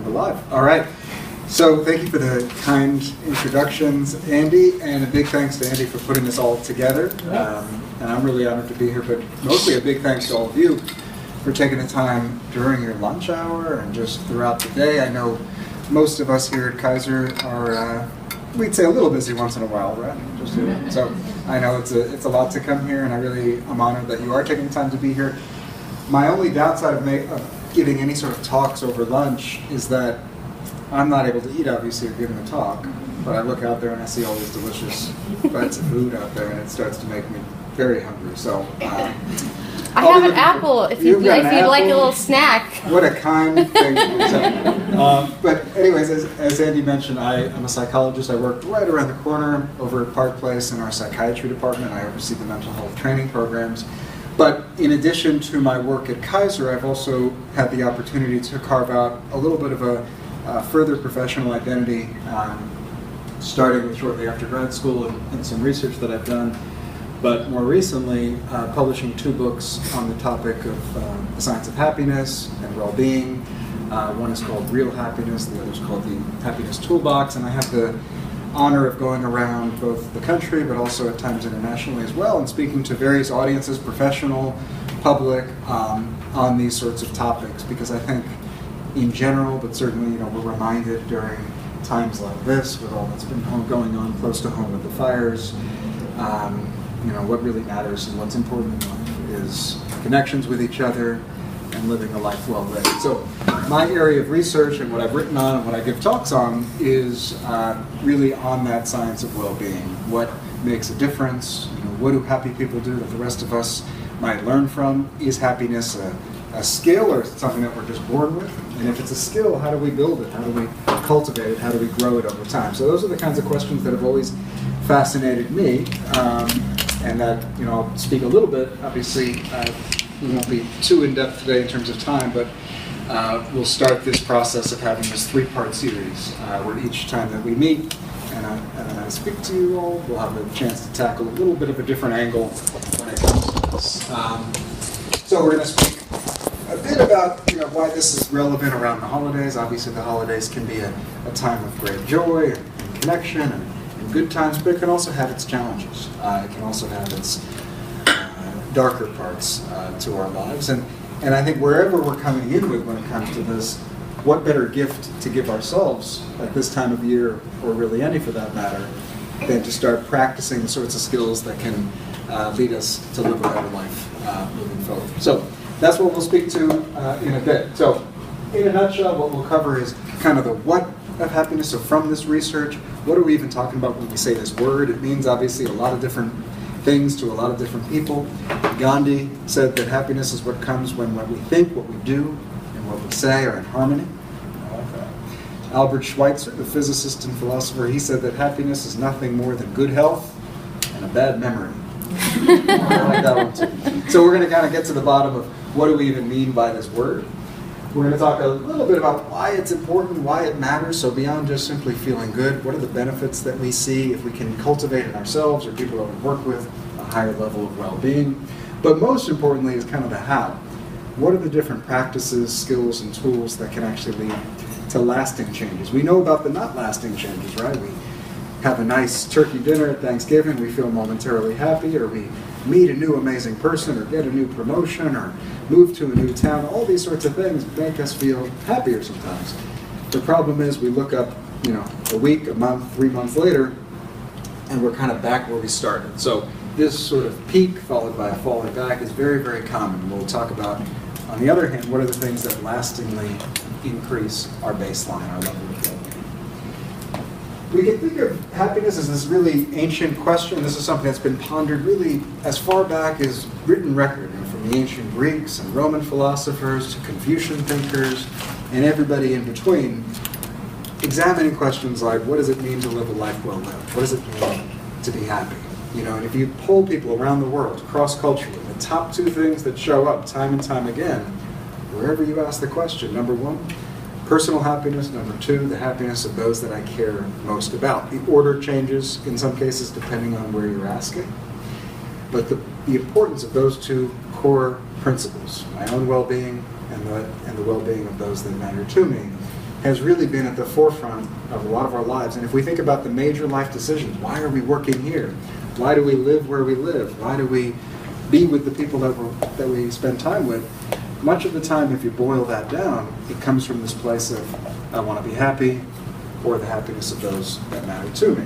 And we're live. All right. So thank you for the kind introductions, Andy, and a big thanks to Andy for putting this all together. And I'm really honored to be here, but mostly a big thanks to all of you for taking the time during your lunch hour and just throughout the day. I know most of us here at Kaiser are, we'd say, a little busy once in a while, right? So I know it's a lot to come here, and I really am honored that you are taking the time to be here. My only downside of giving any sort of talks over lunch is that I'm not able to eat, obviously, or giving a talk, but I look out there and I see all these delicious bites of food out there, and it starts to make me very hungry. So I have an apple if you'd like a little snack. What a kind thing to say. But anyways, as Andy mentioned, I'm a psychologist. I work right around the corner over at Park Place in our psychiatry department. I oversee the mental health training programs. But in addition to my work at Kaiser, I've also had the opportunity to carve out a little bit of a further professional identity, starting with shortly after grad school and some research that I've done. But more recently, publishing 2 books on the topic of the science of happiness and well-being. One is called Real Happiness, the other is called the Happiness Toolbox, and I have the honor of going around both the country, but also at times internationally as well, and speaking to various audiences, professional, public, on these sorts of topics, because I think in general, but certainly, we're reminded during times like this, with all that's been going on close to home with the fires, what really matters and what's important in life is connections with each other and living a life well lived. So my area of research and what I've written on and what I give talks on is really on that science of well-being. What makes a difference? What do happy people do that the rest of us might learn from? Is happiness a skill, or is it something that we're just born with? And if it's a skill, how do we build it? How do we cultivate it? How do we grow it over time? So those are the kinds of questions that have always fascinated me. And that, I'll speak a little bit. Obviously, we won't be too in-depth today in terms of time, but we'll start this process of having this 3-part series where each time that we meet and I speak to you all, we'll have a chance to tackle a little bit of a different angle when it comes to this. So we're going to speak a bit about why this is relevant around the holidays. Obviously, the holidays can be a time of great joy and connection and good times, but it can also have its challenges. It can also have its darker parts to our lives. And I think wherever we're coming in with when it comes to this, what better gift to give ourselves at this time of year, or really any for that matter, than to start practicing the sorts of skills that can lead us to live a better life moving forward. So that's what we'll speak to in a bit. So in a nutshell, what we'll cover is kind of the what of happiness. So from this research, what are we even talking about when we say this word? It means obviously a lot of different things to a lot of different people. Gandhi said that happiness is what comes when what we think, what we do, and what we say are in harmony. I like that. Albert Schweitzer, the physicist and philosopher, he said that happiness is nothing more than good health and a bad memory. I like that one too. So we're going to kind of get to the bottom of what do we even mean by this word. We're going to talk a little bit about why it's important, why it matters. So beyond just simply feeling good, what are the benefits that we see if we can cultivate in ourselves or people that we work with a higher level of well-being. But most importantly is kind of the how. What are the different practices, skills, and tools that can actually lead to lasting changes? We know about the not lasting changes, right? We have a nice turkey dinner at Thanksgiving, we feel momentarily happy, or we meet a new amazing person, or get a new promotion, or move to a new town. All these sorts of things make us feel happier sometimes. The problem is we look up, a week, a month, 3 months later, and we're kind of back where we started. So this sort of peak followed by a falling back is very, very common. We'll talk about, on the other hand, what are the things that lastingly increase our baseline, our level of well-being. We can think of happiness as this really ancient question. This is something that's been pondered really as far back as written record, from the ancient Greeks and Roman philosophers to Confucian thinkers and everybody in between, examining questions like, what does it mean to live a life well lived? What does it mean to be happy? And if you poll people around the world, cross-culturally, the top 2 things that show up time and time again, wherever you ask the question, number 1, personal happiness, number 2, the happiness of those that I care most about. The order changes in some cases depending on where you're asking. But the importance of those 2 core principles, my own well-being and the well-being of those that matter to me, has really been at the forefront of a lot of our lives. And if we think about the major life decisions, why are we working here? Why do we live where we live? Why do we be with the people that we spend time with? Much of the time, if you boil that down, it comes from this place of, I want to be happy, or the happiness of those that matter to me.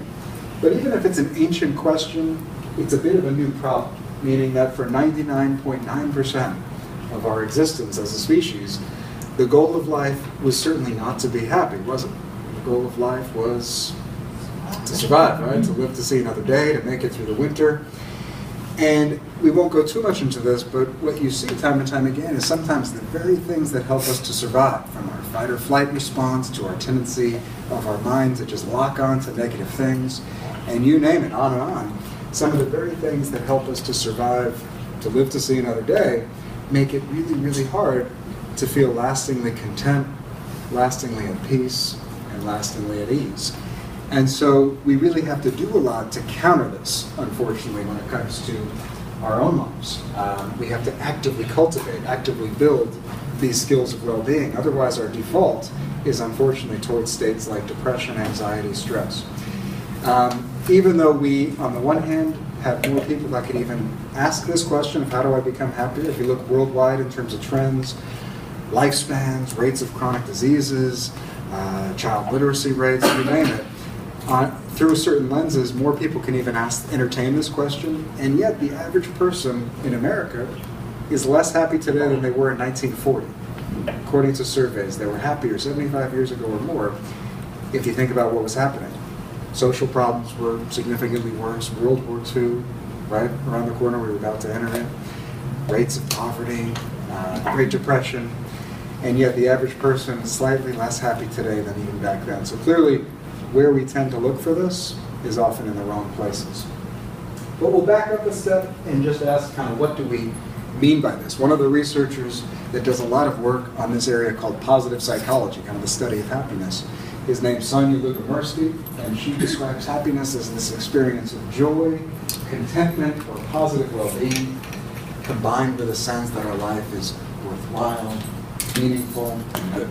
But even if it's an ancient question, it's a bit of a new problem, meaning that for 99.9% of our existence as a species, the goal of life was certainly not to be happy, was it? The goal of life was to survive, right? To live to see another day, to make it through the winter. And we won't go too much into this, but what you see time and time again is sometimes the very things that help us to survive, from our fight or flight response to our tendency of our mind to just lock on to negative things, and you name it, on and on. Some of the very things that help us to survive, to live to see another day, make it really, really hard to feel lastingly content, lastingly at peace, and lastingly at ease. And so we really have to do a lot to counter this, unfortunately, when it comes to our own lives. We have to actively cultivate, actively build these skills of well-being. Otherwise, our default is unfortunately towards states like depression, anxiety, stress. Even though we, on the one hand, have more people that could even ask this question of how do I become happier? If you look worldwide in terms of trends, lifespans, rates of chronic diseases, child literacy rates, you name it, through certain lenses, more people can even entertain this question, and yet the average person in America is less happy today than they were in 1940. According to surveys, they were happier 75 years ago or more if you think about what was happening. Social problems were significantly worse. World War II, right around the corner, we were about to enter it. Rates of poverty, Great Depression, and yet the average person is slightly less happy today than even back then. So clearly, where we tend to look for this is often in the wrong places. But we'll back up a step and just ask kind of what do we mean by this? One of the researchers that does a lot of work on this area called positive psychology, kind of the study of happiness, is named Sonia Lugomirsky, and she describes happiness as this experience of joy, contentment, or positive well-being, combined with a sense that our life is worthwhile, meaningful, and good.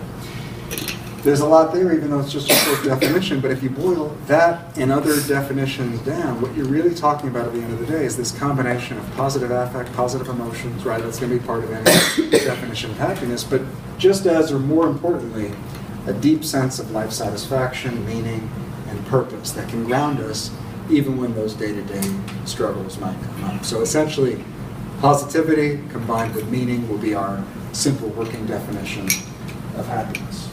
There's a lot there, even though it's just a short definition, but if you boil that and other definitions down, what you're really talking about at the end of the day is this combination of positive affect, positive emotions, right? That's going to be part of any definition of happiness, but just as, or more importantly, a deep sense of life satisfaction, meaning, and purpose that can ground us even when those day-to-day struggles might come up. So essentially, positivity combined with meaning will be our simple working definition of happiness.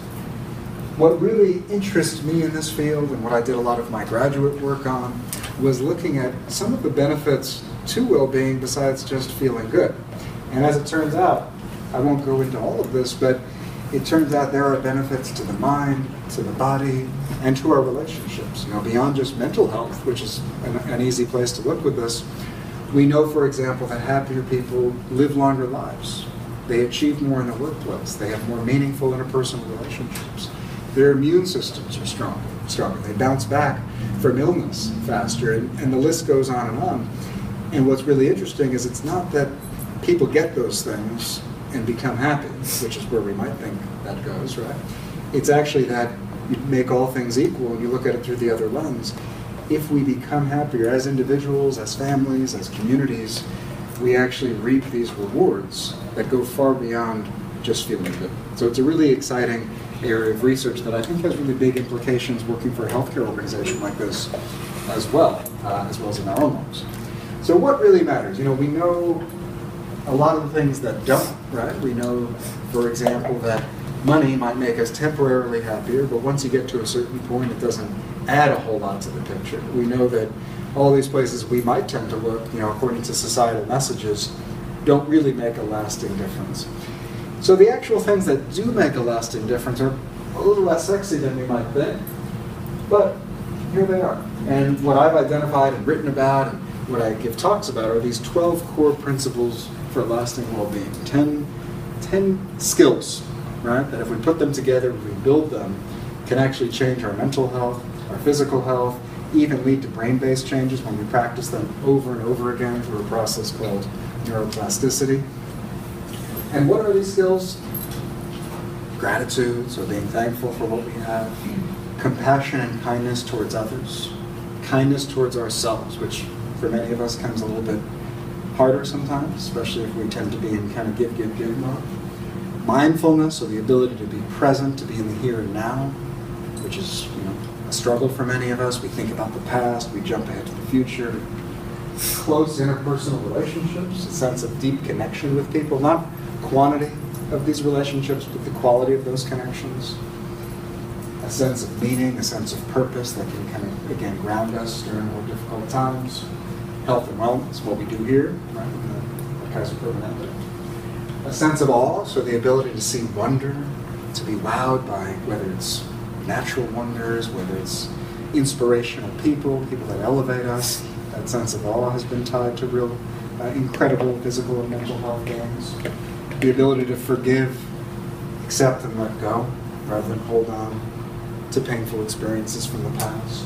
What really interests me in this field, and what I did a lot of my graduate work on, was looking at some of the benefits to well-being besides just feeling good. And as it turns out, I won't go into all of this, but it turns out there are benefits to the mind, to the body, and to our relationships. You know, beyond just mental health, which is an easy place to look with this, we know, for example, that happier people live longer lives. They achieve more in the workplace. They have more meaningful interpersonal relationships. Their immune systems are stronger. They bounce back from illness faster, and the list goes on and on. And what's really interesting is it's not that people get those things and become happy, which is where we might think that goes, right? It's actually that you make all things equal and you look at it through the other lens. If we become happier as individuals, as families, as communities, we actually reap these rewards that go far beyond just feeling good. So it's a really exciting area of research that I think has really big implications working for a healthcare organization like this as well as in our own lives. So what really matters? You know, we know a lot of the things that don't, right? We know, for example, that money might make us temporarily happier, but once you get to a certain point, it doesn't add a whole lot to the picture. We know that all these places we might tend to look, you know, according to societal messages, don't really make a lasting difference. So the actual things that do make a lasting difference are a little less sexy than we might think, but here they are. And what I've identified and written about and what I give talks about are these 12 core principles for lasting well-being. 10 skills, right, that if we put them together, if we build them, can actually change our mental health, our physical health, even lead to brain-based changes when we practice them over and over again through a process called neuroplasticity. And what are these skills? gratitude, so being thankful for what we have, compassion and kindness towards others, kindness towards ourselves, which for many of us comes a little bit harder sometimes, especially if we tend to be in kind of give mode. Mindfulness, so the ability to be present, to be in the here and now, which is a struggle for many of us. We think about the past, we jump ahead to the future. Close interpersonal relationships, a sense of deep connection with people, not quantity of these relationships, but the quality of those connections. A sense of meaning, a sense of purpose that can kind of, again, ground us during more difficult times. Health and wellness, what we do here, right, in the Kaiser Permanente. A sense of awe, so the ability to see wonder, to be wowed by whether it's natural wonders, whether it's inspirational people that elevate us. That sense of awe has been tied to real incredible physical and mental health gains. The ability to forgive, accept, and let go, rather than hold on to painful experiences from the past.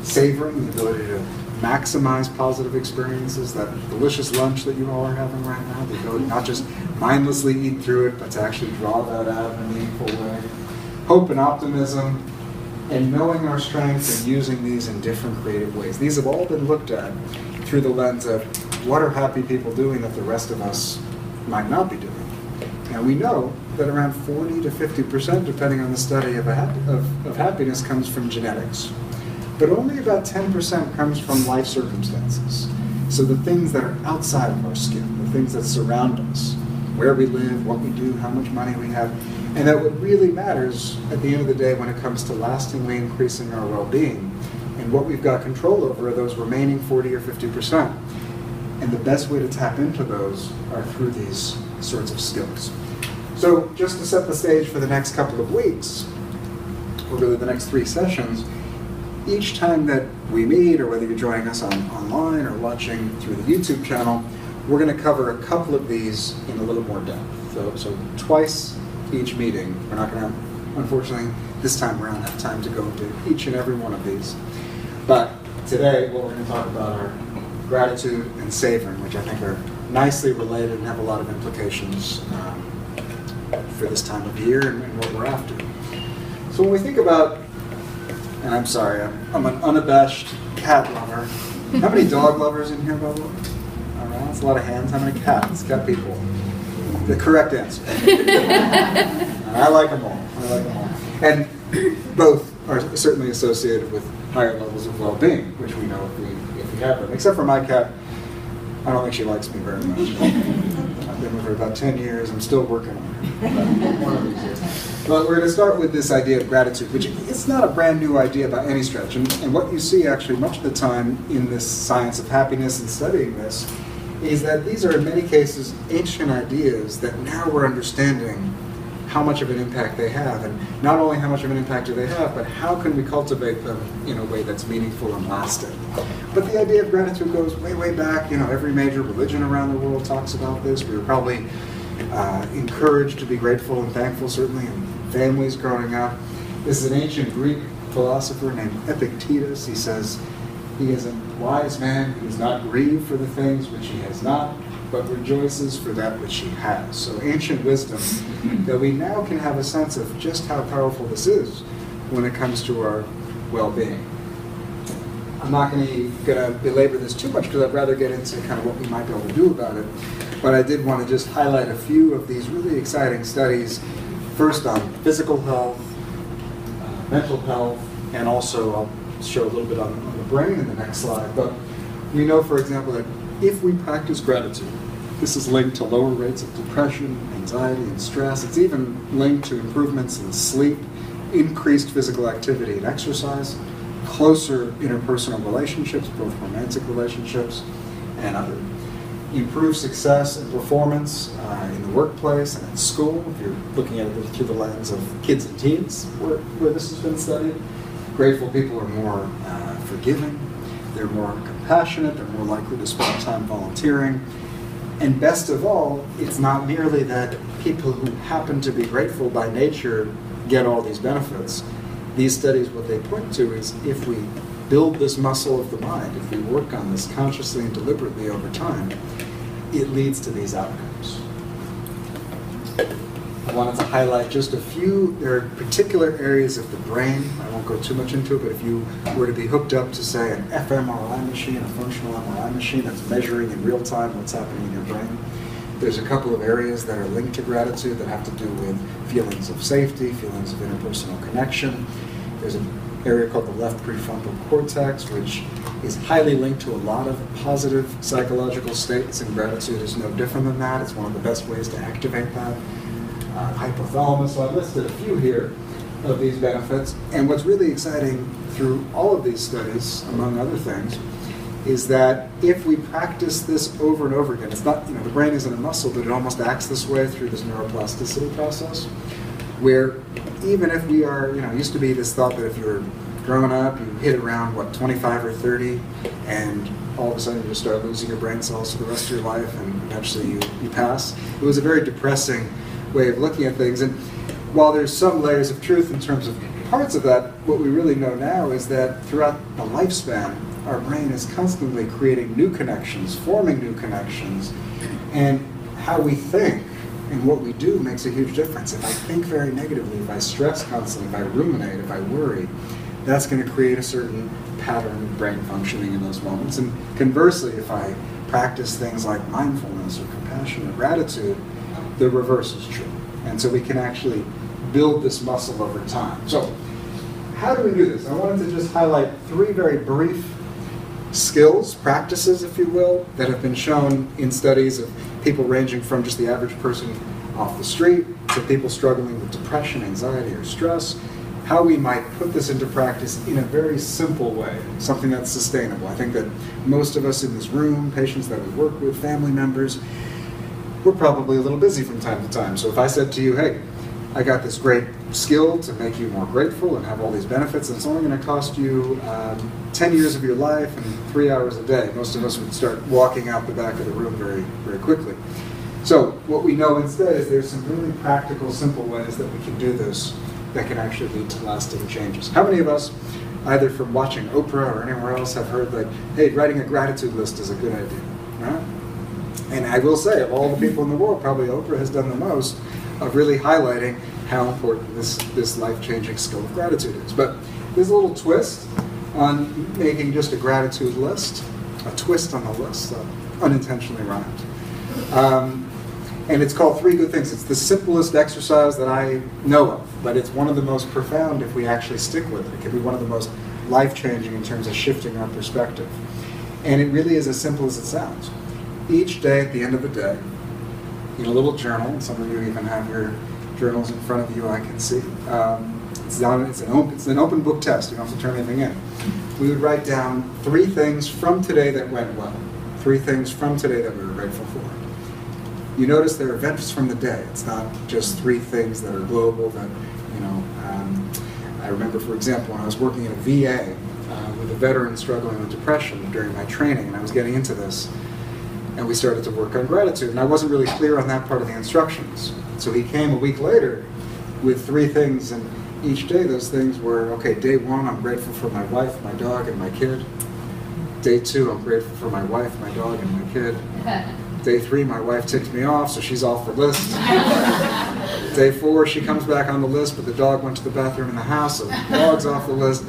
Savoring, the ability to maximize positive experiences, that delicious lunch that you all are having right now, the ability not just mindlessly eat through it, but to actually draw that out in a meaningful way. Hope and optimism, and knowing our strengths and using these in different creative ways. These have all been looked at through the lens of what are happy people doing that the rest of us might not be doing. Now we know that around 40 to 50%, depending on the study of happiness, comes from genetics. But only about 10% comes from life circumstances. So the things that are outside of our skin, the things that surround us, where we live, what we do, how much money we have, and that what really matters at the end of the day when it comes to lastingly increasing our well-being, and what we've got control over are those remaining 40 or 50%. And the best way to tap into those are through these sorts of skills. So just to set the stage for the next couple of weeks, or really the next 3 sessions, each time that we meet, or whether you're joining us online or watching through the YouTube channel, we're going to cover a couple of these in a little more depth. So twice each meeting. We're not going to, unfortunately, this time around have time to go into each and every one of these. But today, what we're going to talk about are gratitude and savoring, which I think are nicely related and have a lot of implications for this time of year and what we're after. So when we think about, and I'm sorry, I'm an unabashed cat lover. How many dog lovers in here, by the way? All right, that's a lot of hands. How many cats? Cat people. The correct answer. I like them all. And both are certainly associated with higher levels of well-being, which we know if we have them. Except for my cat, I don't think she likes me very much. I've been with her about 10 years. I'm still working on her. One of these years. But we're going to start with this idea of gratitude, which it's not a brand new idea by any stretch. And what you see actually much of the time in this science of happiness and studying this is that these are in many cases ancient ideas that now we're understanding how much of an impact they have. And not only how much of an impact do they have, but how can we cultivate them in a way that's meaningful and lasting. But the idea of gratitude goes way, way back. Every major religion around the world talks about this. We were probably encouraged to be grateful and thankful, certainly in families growing up. This is an ancient Greek philosopher named Epictetus. He says, he is a wise man who does not grieve for the things which he has not, but rejoices for that which he has. So ancient wisdom that we now can have a sense of just how powerful this is when it comes to our well-being. I'm not going to belabor this too much because I'd rather get into kind of what we might be able to do about it. But I did want to just highlight a few of these really exciting studies. First on physical health, mental health, and also I'll show a little bit on the brain in the next slide. But we know, for example, that if we practice gratitude, this is linked to lower rates of depression, anxiety, and stress. It's even linked to improvements in sleep, increased physical activity and exercise, closer interpersonal relationships, both romantic relationships and other. Improved success and performance in the workplace and at school, if you're looking at it through the lens of kids and teens, where this has been studied. Grateful people are more forgiving, they're more compassionate, they're more likely to spend time volunteering. And best of all, it's not merely that people who happen to be grateful by nature get all these benefits. These studies, what they point to is if we build this muscle of the mind, if we work on this consciously and deliberately over time, it leads to these outcomes. I wanted to highlight just a few. There are particular areas of the brain. I won't go too much into it, but if you were to be hooked up to, say, an fMRI machine, a functional MRI machine that's measuring in real time what's happening in your brain, there's a couple of areas that are linked to gratitude that have to do with feelings of safety, feelings of interpersonal connection. There's an area called the left prefrontal cortex, which is highly linked to a lot of positive psychological states, and gratitude is no different than that. It's one of the best ways to activate that. Hypothalamus. So I listed a few here of these benefits. And what's really exciting through all of these studies, among other things, is that if we practice this over and over again, it's not, the brain isn't a muscle, but it almost acts this way through this neuroplasticity process, where even if we are, used to be this thought that if you were growing up, you hit around, 25 or 30, and all of a sudden you just start losing your brain cells for the rest of your life, and eventually you pass. It was a very depressing way of looking at things. And while there's some layers of truth in terms of parts of that, what we really know now is that throughout the lifespan, our brain is constantly creating new connections, forming new connections, and how we think and what we do makes a huge difference. If I think very negatively, if I stress constantly, if I ruminate, if I worry, that's going to create a certain pattern of brain functioning in those moments. And conversely, if I practice things like mindfulness or compassion or gratitude, the reverse is true. And so we can actually build this muscle over time. So how do we do this? I wanted to just highlight 3 very brief skills, practices, if you will, that have been shown in studies of people ranging from just the average person off the street to people struggling with depression, anxiety, or stress, how we might put this into practice in a very simple way, something that's sustainable. I think that most of us in this room, patients that we work with, family members, we're probably a little busy from time to time. So if I said to you, hey, I got this great skill to make you more grateful and have all these benefits, and it's only going to cost you 10 years of your life and 3 hours a day, most of us would start walking out the back of the room very, very quickly. So what we know instead is there's some really practical, simple ways that we can do this that can actually lead to lasting changes. How many of us, either from watching Oprah or anywhere else, have heard that, hey, writing a gratitude list is a good idea, right? And I will say, of all the people in the world, probably Oprah has done the most of really highlighting how important this life-changing skill of gratitude is. But there's a little twist on making just a gratitude list, a twist on the list, unintentionally rhymed. And it's called 3 Good Things. It's the simplest exercise that I know of, but it's one of the most profound if we actually stick with it. It can be one of the most life-changing in terms of shifting our perspective. And it really is as simple as it sounds. Each day, at the end of the day, in a little journal, and some of you even have your journals in front of you, I can see. It's an open book test. You don't have to turn anything in. We would write down 3 things from today that went well, 3 things from today that we were grateful for. You notice there are events from the day. It's not just 3 things that are global that, I remember, for example, when I was working in a VA with a veteran struggling with depression during my training, and I was getting into this, and we started to work on gratitude, and I wasn't really clear on that part of the instructions. So he came a week later with 3 things, and each day those things were, okay, day 1, I'm grateful for my wife, my dog, and my kid. Day 2, I'm grateful for my wife, my dog, and my kid. Day 3, my wife ticked me off, so she's off the list. Day 4, she comes back on the list, but the dog went to the bathroom in the house, so the dog's off the list.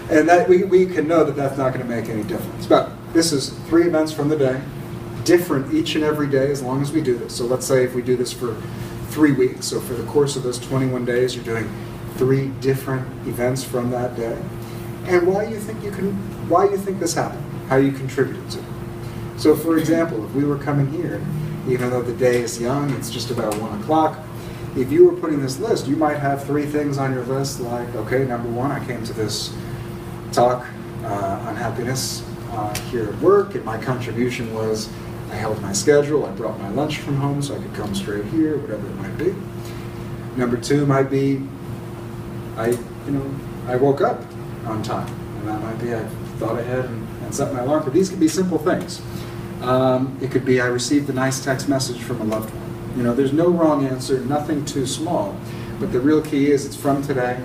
And that we can know that that's not going to make any difference. But this is 3 events from the day, different each and every day as long as we do this. So let's say if we do this for 3 weeks, so for the course of those 21 days, you're doing 3 different events from that day. And why you think this happened, how you contributed to it. So for example, if we were coming here, even though the day is young, it's just about 1 o'clock, if you were putting this list, you might have 3 things on your list like, okay, number 1, I came to this talk on happiness here at work, and my contribution was I held my schedule, I brought my lunch from home so I could come straight here, whatever it might be. Number 2 might be I woke up on time, and that might be I thought ahead and set my alarm. But these could be simple things. It could be I received a nice text message from a loved one. There's no wrong answer, nothing too small, but the real key is it's from today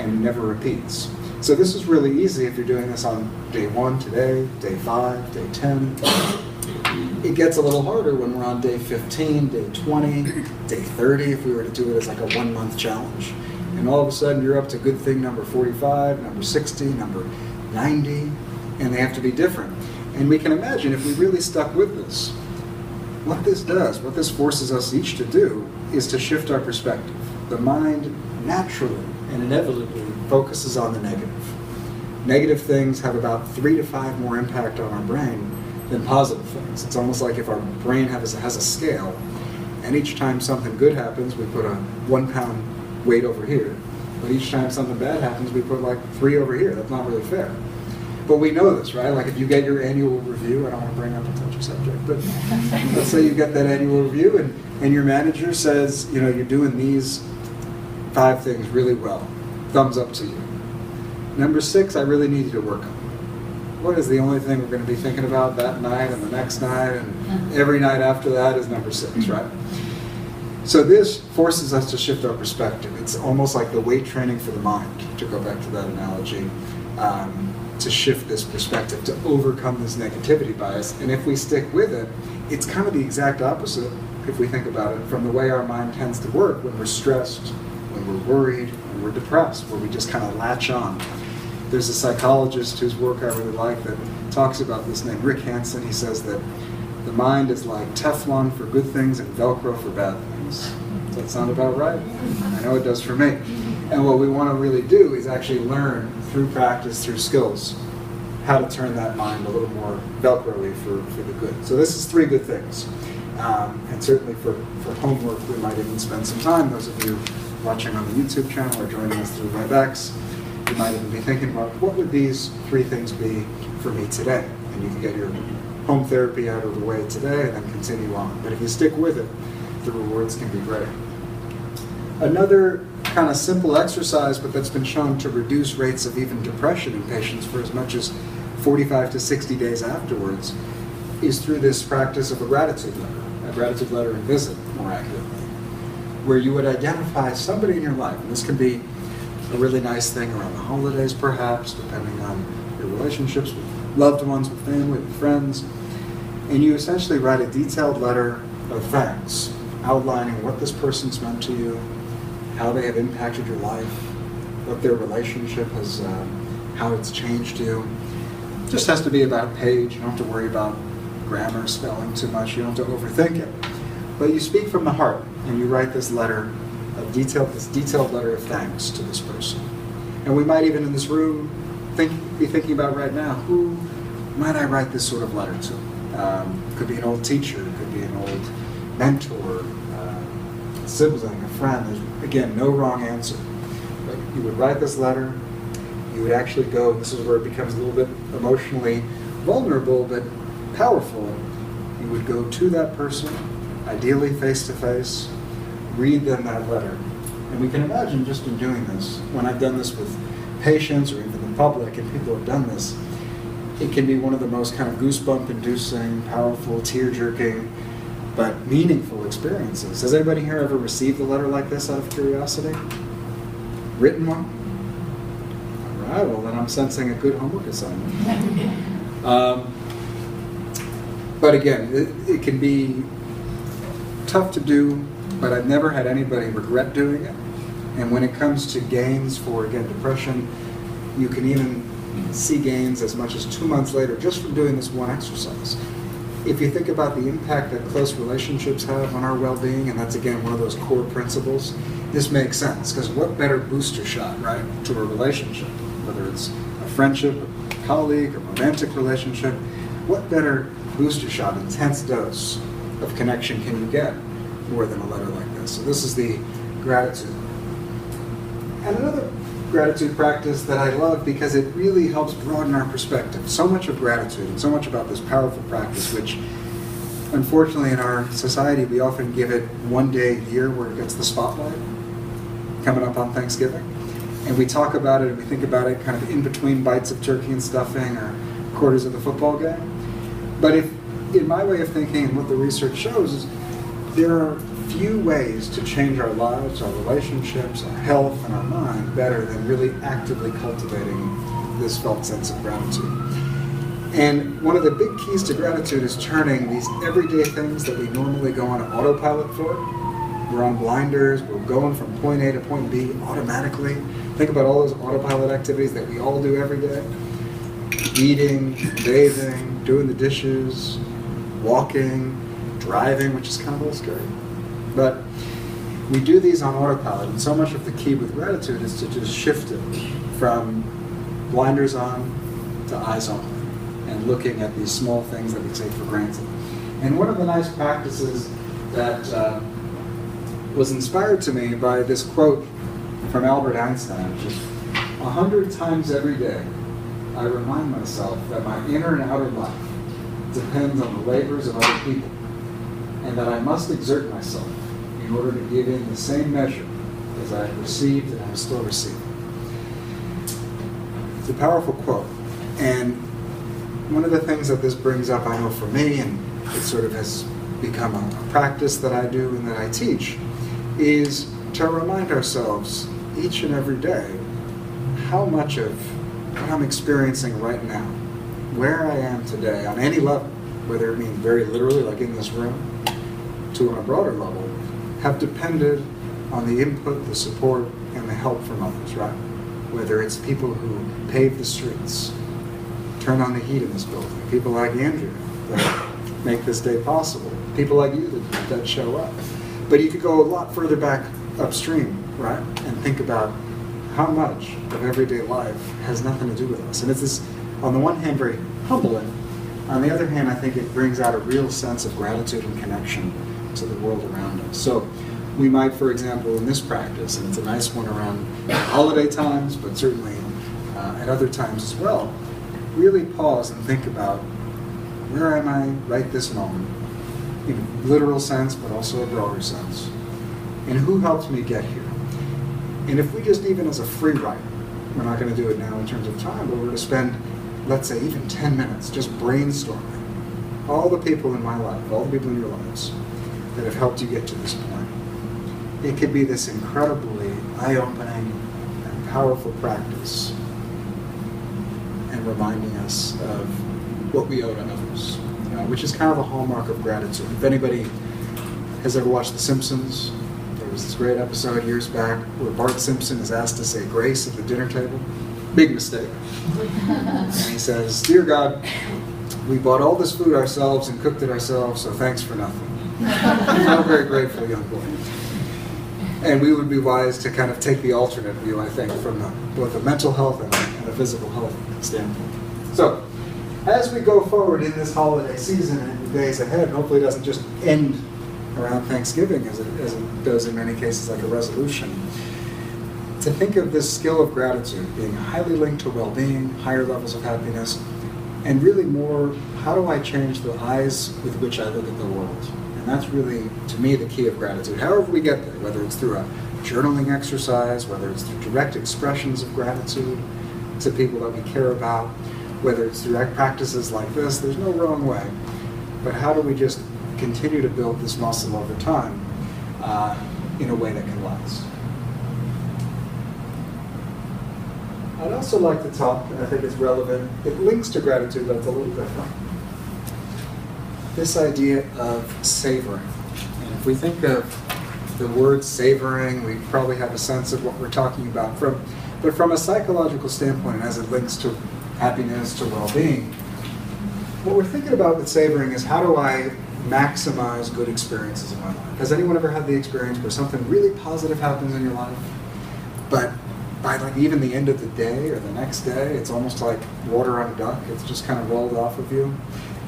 and never repeats. So this is really easy if you're doing this on day 1 today, day 5, day 10. It gets a little harder when we're on day 15, day 20, day 30, if we were to do it as like a 1-month challenge. And all of a sudden you're up to good thing number 45, number 60, number 90, and they have to be different. And we can imagine if we really stuck with this, what this does, what this forces us each to do, is to shift our perspective. The mind naturally and inevitably focuses on the negative. Negative things have about 3 to 5 more impact on our brain than positive things. It's almost like if our brain has a scale, and each time something good happens, we put a 1 pound weight over here. But each time something bad happens, we put like 3 over here. That's not really fair. But we know this, right? Like if you get your annual review, I don't want to bring up a touchy subject, but let's say you get that annual review and your manager says, you know, you're doing these 5 things really well. Thumbs up to you. Number 6, I really need you to work on. What is the only thing we're going to be thinking about that night and the next night and every night after that is number 6, right? So this forces us to shift our perspective. It's almost like the weight training for the mind, to go back to that analogy, to shift this perspective, to overcome this negativity bias. And if we stick with it, it's kind of the exact opposite, if we think about it, from the way our mind tends to work when we're stressed, when we're worried, when we're depressed, where we just kind of latch on. There's a psychologist whose work I really like that talks about this named Rick Hansen. He says that the mind is like Teflon for good things and Velcro for bad things. Does that sound about right? I know it does for me. And what we want to really do is actually learn through practice, through skills, how to turn that mind a little more Velcro-y for the good. So this is 3 good things. And certainly for homework, we might even spend some time. Those of you watching on the YouTube channel or joining us through WebEx, you might even be thinking about what would these 3 things be for me today? And you can get your home therapy out of the way today and then continue on. But if you stick with it, the rewards can be great. Another kind of simple exercise, but that's been shown to reduce rates of even depression in patients for as much as 45 to 60 days afterwards, is through this practice of a gratitude letter and visit, more accurately, where you would identify somebody in your life, and this can be a really nice thing around the holidays perhaps, depending on your relationships with loved ones, with family, with friends, and you essentially write a detailed letter of thanks, outlining what this person's meant to you, how they have impacted your life, what their relationship has, how it's changed you. It just has to be about a page. You don't have to worry about grammar, spelling too much. You don't have to overthink it. But you speak from the heart, and you write this letter of this detailed letter of thanks to this person. And we might even in this room be thinking about right now, who might I write this sort of letter to? Could be an old teacher, could be an old mentor, a sibling, a friend. There's, again, no wrong answer. But you would write this letter, you would actually go, this is where it becomes a little bit emotionally vulnerable but powerful. You would go to that person, ideally face to face, read them that letter. And we can imagine just in doing this, when I've done this with patients or even the public and people have done this, it can be one of the most kind of goosebump-inducing, powerful, tear-jerking, but meaningful experiences. Has anybody here ever received a letter like this out of curiosity? Written one? All right, well then I'm sensing a good homework assignment. But again, it can be tough to do, but I've never had anybody regret doing it. And when it comes to gains for, again, depression, you can even see gains as much as 2 months later just from doing this one exercise. If you think about the impact that close relationships have on our well-being, and that's again one of those core principles, this makes sense, because what better booster shot, right, to a relationship, whether it's a friendship, a colleague, a romantic relationship, what better booster shot, intense dose of connection can you get more than a letter like this? So this is the gratitude. And another gratitude practice that I love because it really helps broaden our perspective. So much of gratitude and so much about this powerful practice, which unfortunately in our society we often give it one day a year where it gets the spotlight, coming up on Thanksgiving. And we talk about it and we think about it kind of in between bites of turkey and stuffing or quarters of the football game. But if, in my way of thinking and what the research shows, is there are few ways to change our lives, our relationships, our health, and our mind better than really actively cultivating this felt sense of gratitude. And one of the big keys to gratitude is turning these everyday things that we normally go on autopilot for. We're on blinders, we're going from point A to point B automatically. Think about all those autopilot activities that we all do every day. Eating, bathing, doing the dishes, walking, driving, which is kind of a little scary. But we do these on autopilot, and so much of the key with gratitude is to just shift it from blinders on to eyes on, and looking at these small things that we take for granted. And one of the nice practices that was inspired to me by this quote from Albert Einstein, just 100 times every day, I remind myself that my inner and outer life depends on the labors of other people, and that I must exert myself in order to give in the same measure as I have received and I am still receiving. It's a powerful quote, and one of the things that this brings up, I know for me, and it sort of has become a practice that I do and that I teach, is to remind ourselves each and every day how much of what I'm experiencing right now, where I am today, on any level, whether it means very literally, like in this room, to on a broader level, have depended on the input, the support, and the help from others, right? Whether it's people who pave the streets, turn on the heat in this building, people like Andrea that make this day possible, people like you that show up. But you could go a lot further back upstream, right? And think about how much of everyday life has nothing to do with us. And it's this, on the one hand, very humbling. On the other hand, I think it brings out a real sense of gratitude and connection to the world around us. So we might, for example, in this practice, and it's a nice one around holiday times, but certainly at other times as well, really pause and think about, where am I right this moment? In a literal sense, but also a broader sense. And who helped me get here? And if we just, even as a free write, we're not going to do it now in terms of time, but we're going to spend, let's say, even 10 minutes just brainstorming all the people in my life, all the people in your lives that have helped you get to this point. It could be this incredibly eye-opening and powerful practice, and reminding us of what we owe to others, which is kind of a hallmark of gratitude. If anybody has ever watched The Simpsons, there was this great episode years back where Bart Simpson is asked to say grace at the dinner table. Big mistake. And he says, "Dear God, we bought all this food ourselves and cooked it ourselves, so thanks for nothing." Not a very grateful young boy. And we would be wise to kind of take the alternate view, I think, from both a mental health and a physical health standpoint. So, as we go forward in this holiday season and in the days ahead, hopefully it doesn't just end around Thanksgiving as it does in many cases like a resolution, to think of this skill of gratitude being highly linked to well-being, higher levels of happiness, and really more, how do I change the eyes with which I look at the world? And that's really, to me, the key of gratitude. However we get there, whether it's through a journaling exercise, whether it's through direct expressions of gratitude to people that we care about, whether it's through practices like this, there's no wrong way. But how do we just continue to build this muscle over time in a way that can last? I'd also like to talk, and I think it's relevant, it links to gratitude, but it's a little different. This idea of savoring. And if we think of the word savoring, we probably have a sense of what we're talking about. But from a psychological standpoint, as it links to happiness, to well-being, what we're thinking about with savoring is, how do I maximize good experiences in my life? Has anyone ever had the experience where something really positive happens in your life, but by like even the end of the day or the next day, it's almost like water on a duck, it's just kind of rolled off of you?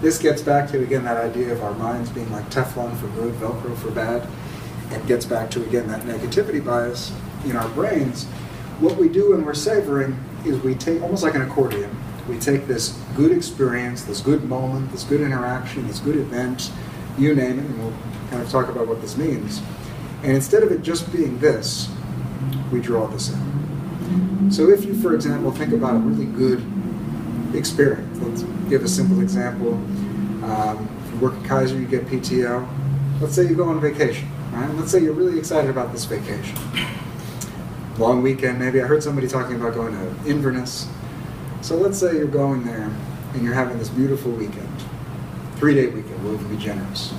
This gets back to, again, that idea of our minds being like Teflon for good, Velcro for bad, and gets back to, again, that negativity bias in our brains. What we do when we're savoring is we take, almost like an accordion, we take this good experience, this good moment, this good interaction, this good event, you name it, and we'll kind of talk about what this means. And instead of it just being this, we draw this in. So if you, for example, think about a really good experience, let's give a simple example. If you work at Kaiser, you get PTO. Let's say you go on vacation, right? Let's say you're really excited about this vacation. Long weekend, maybe. I heard somebody talking about going to Inverness. So let's say you're going there, and you're having this beautiful weekend, 3-day weekend, we'll even be generous.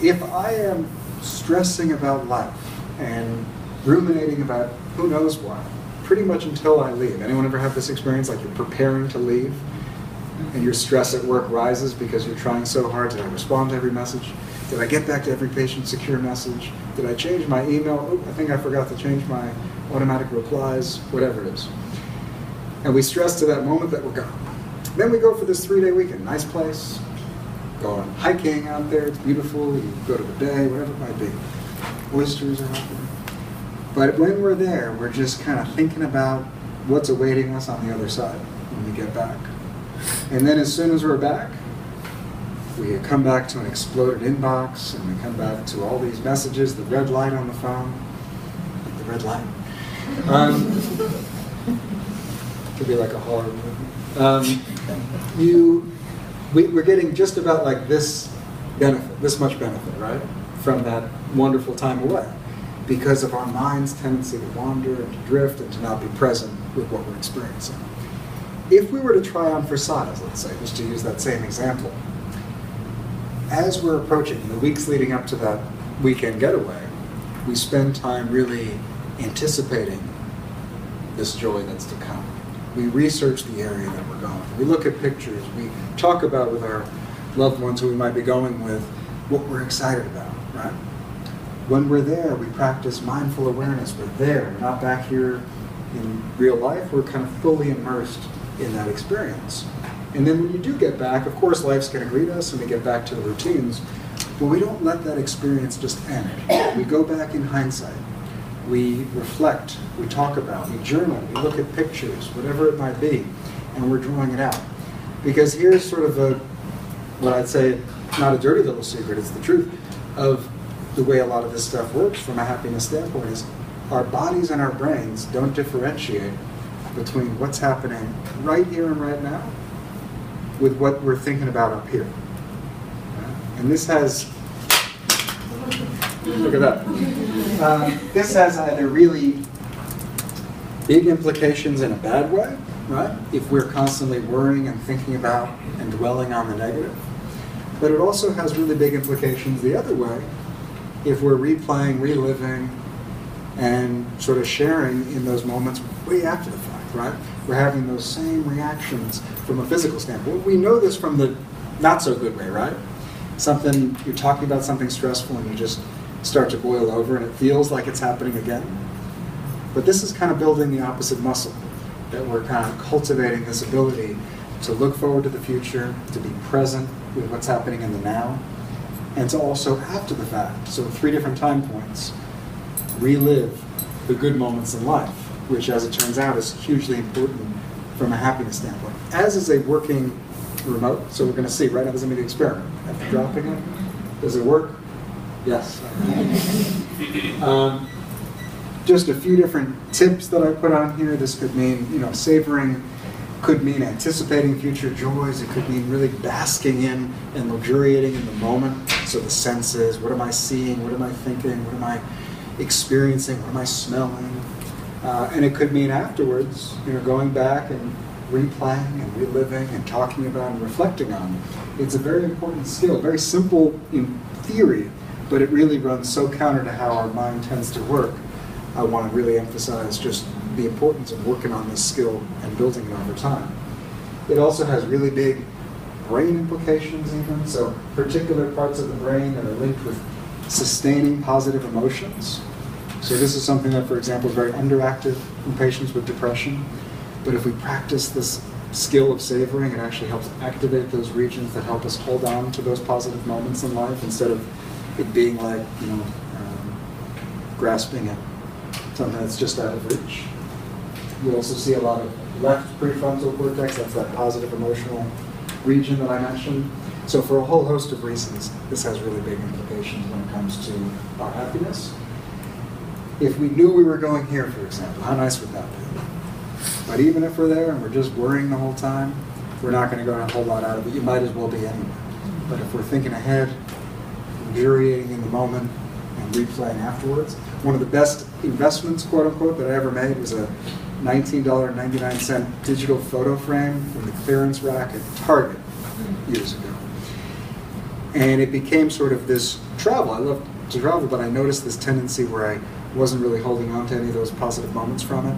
If I am stressing about life and ruminating about who knows what, pretty much until I leave. Anyone ever have this experience, like you're preparing to leave and your stress at work rises because you're trying so hard? Did I respond to every message? Did I get back to every patient secure message? Did I change my email? Oh, I think I forgot to change my automatic replies, whatever it is. And we stress to that moment that we're gone. Then we go for this 3-day weekend, nice place, go on hiking out there, it's beautiful, you go to the bay, whatever it might be. Oysters are out there. But when we're there, we're just kind of thinking about what's awaiting us on the other side when we get back. And then as soon as we're back, we come back to an exploded inbox, and we come back to all these messages, the red light on the phone, the red light. Could be like a horror movie. We're getting just about like this benefit, this much benefit, right, from that wonderful time away, because of our mind's tendency to wander and to drift and to not be present with what we're experiencing. If we were to try on for size, let's say, just to use that same example, as we're approaching the weeks leading up to that weekend getaway, we spend time really anticipating this joy that's to come. We research the area that we're going. We look at pictures. We talk about with our loved ones who we might be going with what we're excited about, right? When we're there, we practice mindful awareness. We're there. We're not back here in real life. We're kind of fully immersed in that experience. And then when you do get back, of course, life's going to greet us and we get back to the routines, but we don't let that experience just end. We go back in hindsight. We reflect, we talk about, we journal, we look at pictures, whatever it might be, and we're drawing it out. Because here's sort of what I'd say, not a dirty little secret, it's the truth, of the way a lot of this stuff works from a happiness standpoint is our bodies and our brains don't differentiate between what's happening right here and right now with what we're thinking about up here. And this has, look at that. This has either really big implications in a bad way, right? If we're constantly worrying and thinking about and dwelling on the negative. But it also has really big implications the other way if we're replaying, reliving, and sort of sharing in those moments way after the fact, right? We're having those same reactions from a physical standpoint. We know this from the not so good way, right? Something, you're talking about something stressful and you just start to boil over and it feels like it's happening again. But this is kind of building the opposite muscle, that we're kind of cultivating this ability to look forward to the future, to be present with what's happening in the now, and to also after the fact, so 3 different time points, relive the good moments in life, which as it turns out is hugely important from a happiness standpoint. As is a working remote, so we're going to see, right now this is going to be the experiment. After dropping it, does it work? Yes. Just a few different tips that I put on here. This could mean, savoring, could mean anticipating future joys. It could mean really basking in and luxuriating in the moment. So the senses, what am I seeing? What am I thinking? What am I experiencing? What am I smelling? And it could mean afterwards, going back and replaying and reliving and talking about and reflecting on. It's a very important skill, very simple in theory, but it really runs so counter to how our mind tends to work. I want to really emphasize just the importance of working on this skill and building it over time. It also has really big brain implications even, so particular parts of the brain that are linked with sustaining positive emotions. So this is something that, for example, is very underactive in patients with depression. But if we practice this skill of savoring, it actually helps activate those regions that help us hold on to those positive moments in life instead of it being like, grasping at something that's just out of reach. We also see a lot of left prefrontal cortex, that's that positive emotional region that I mentioned. So for a whole host of reasons, this has really big implications when it comes to our happiness. If we knew we were going here, for example, how nice would that be? But even if we're there and we're just worrying the whole time, we're not going to get a whole lot out of it. You might as well be anyway. But if we're thinking ahead, luxuriating in the moment, and replaying afterwards, one of the best investments, quote unquote, that I ever made was a $19.99 digital photo frame from the clearance rack at Target years ago. And it became sort of this travel. I love to travel, but I noticed this tendency where I wasn't really holding on to any of those positive moments from it.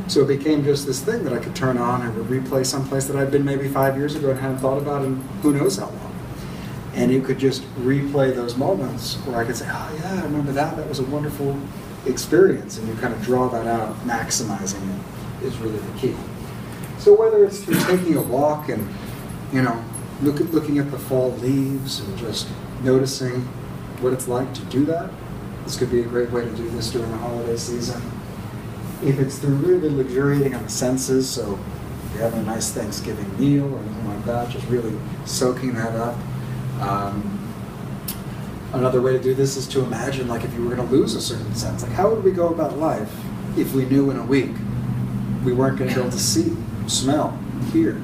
So it became just this thing that I could turn on and would replay someplace that I'd been maybe 5 years ago and hadn't thought about in who knows how long. And you could just replay those moments where I could say, oh yeah, I remember that. That was a wonderful experience. And you kind of draw that out, maximizing it is really the key. So whether it's through taking a walk and, you know, looking at the fall leaves and just noticing what it's like to do that, this could be a great way to do this during the holiday season. If it's through really luxuriating on the senses, so if you're having a nice Thanksgiving meal or anything like that, just really soaking that up. Another way to do this is to imagine, like, if you were going to lose a certain sense. Like, how would we go about life if we knew in a week we weren't going to be able to see, smell, hear?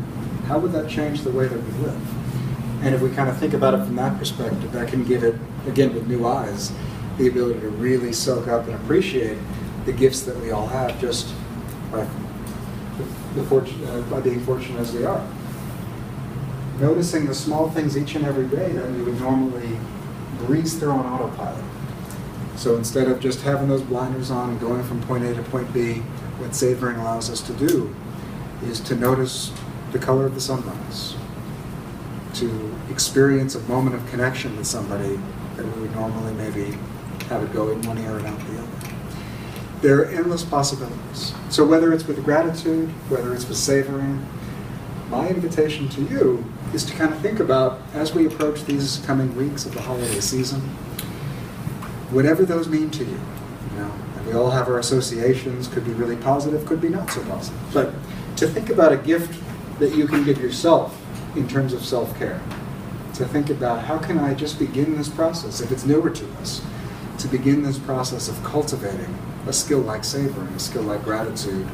How would that change the way that we live? And if we kind of think about it from that perspective, that can give it, again, with new eyes, the ability to really soak up and appreciate the gifts that we all have just by being fortunate as we are. Noticing the small things each and every day that we would normally breeze through on autopilot. So instead of just having those blinders on and going from point A to point B, what savoring allows us to do is to notice the color of the sunrise, to experience a moment of connection with somebody that we would normally maybe have it go in one ear and out the other. There are endless possibilities. So whether it's with gratitude, whether it's with savoring, my invitation to you is to kind of think about, as we approach these coming weeks of the holiday season, whatever those mean to you. You know, and we all have our associations, could be really positive, could be not so positive. But to think about a gift that you can give yourself in terms of self-care. To think about, how can I just begin this process, if it's newer to us, to begin this process of cultivating a skill like savoring, a skill like gratitude,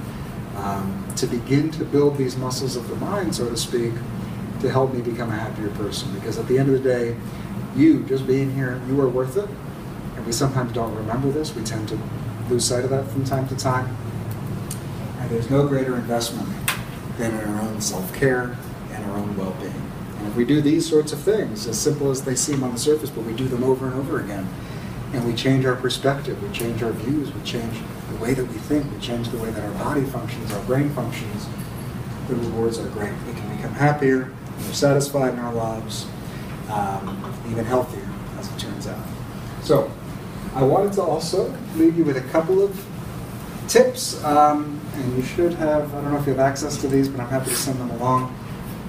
to begin to build these muscles of the mind, so to speak, to help me become a happier person. Because at the end of the day, you, just being here, you are worth it. And we sometimes don't remember this. We tend to lose sight of that from time to time. And there's no greater investment than in our own self-care and our own well-being. And if we do these sorts of things, as simple as they seem on the surface, but we do them over and over again, and we change our perspective, we change our views, we change the way that we think, we change the way that our body functions, our brain functions, the rewards are great. We can become happier, more satisfied in our lives, even healthier, as it turns out. So, I wanted to also leave you with a couple of tips, and you should have, I don't know if you have access to these, but I'm happy to send them along.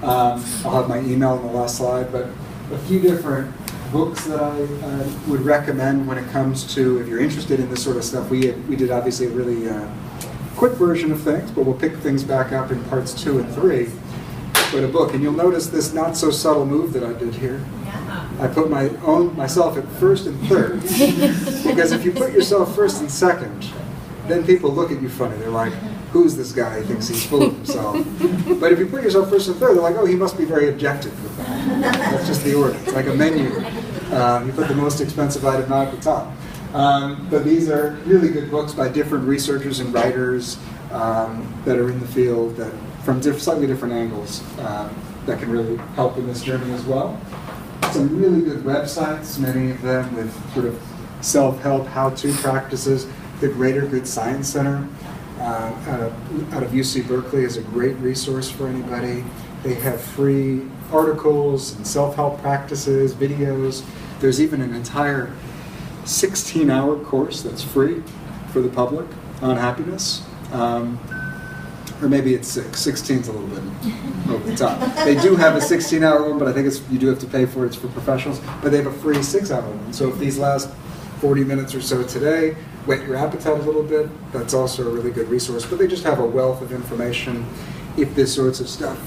I'll have my email on the last slide, but a few different books that I would recommend when it comes to, if you're interested in this sort of stuff. We did obviously a really quick version of things, but we'll pick things back up in parts 2 and 3 with a book. And you'll notice this not so subtle move that I did here. Yeah. I put myself at first and third. Because if you put yourself first and second, then people look at you funny. They're like, who's this guy? He thinks he's full of himself. But if you put yourself first and third, they're like, oh, he must be very objective with that. That's just the order. It's like a menu. You put the most expensive item not at the top. But these are really good books by different researchers and writers that are in the field that from slightly different angles that can really help in this journey as well. Some really good websites, many of them with sort of self-help, how-to practices. The Greater Good Science Center out of UC Berkeley is a great resource for anybody. They have free articles and self-help practices, videos. There's even an entire 16-hour course that's free for the public on happiness. Or maybe it's 6. 16's a little bit over the top. They do have a 16-hour one, but I think you do have to pay for it. It's for professionals. But they have a free 6-hour one. So if these last 40 minutes or so today whet your appetite a little bit, that's also a really good resource. But they just have a wealth of information. If this sorts of stuff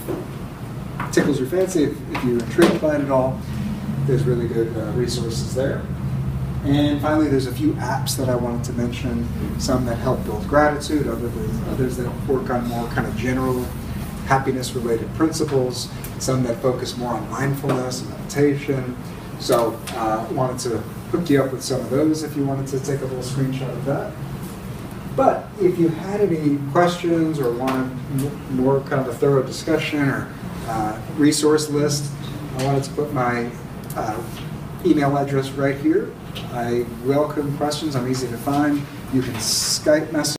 tickles your fancy, if you're intrigued by it at all, there's really good resources there. And finally, there's a few apps that I wanted to mention, some that help build gratitude, others that work on more kind of general happiness-related principles, some that focus more on mindfulness and meditation. So I wanted to hook you up with some of those if you wanted to take a little screenshot of that. But if you had any questions or wanted more kind of a thorough discussion or resource list, I wanted to put my email address right here. I welcome questions. I'm easy to find. You can Skype message